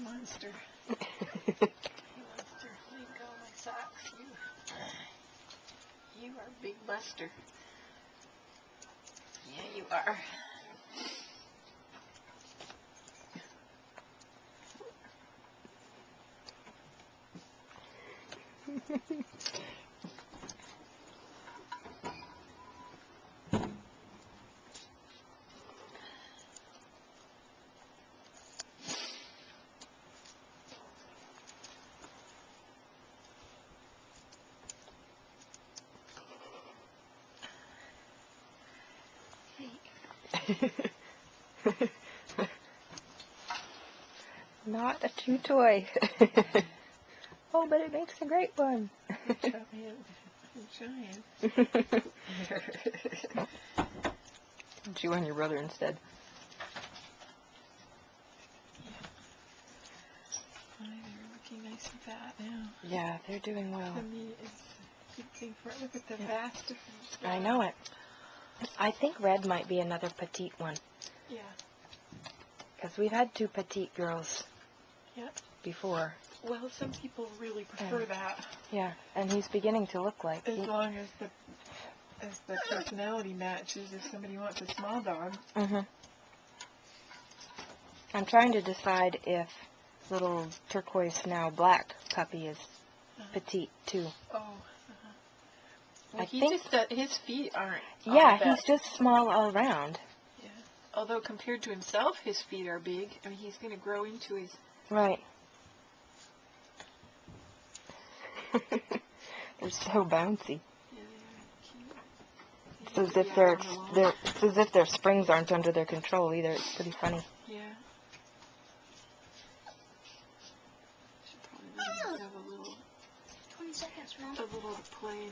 monster. He wants to lick all my socks. You are a big buster. Yeah, you are. Not a chew toy. Oh, but it makes a great one. I'm trying. Chew on your brother instead. They're looking nice and fat now. Yeah, they're doing well. For me, it's a good thing for it. Look at the vast difference. I know it. I think Red might be another petite one. Yeah. Because we've had 2 petite girls before. Well, some people really prefer that. Yeah, and he's beginning to look like... As long as the personality matches, if somebody wants a small dog. Mm-hmm. I'm trying to decide if little turquoise now black puppy is petite too. Oh. Well, I he think just his feet aren't. Yeah, he's just small all around. Yeah. Although compared to himself, his feet are big. I mean, he's going to grow into his. Right. They're so bouncy. Yeah, they are cute. It's as if it's as if their springs aren't under their control either. It's pretty funny. Yeah. Should probably let him have a little. 20 seconds, Mom. A little play.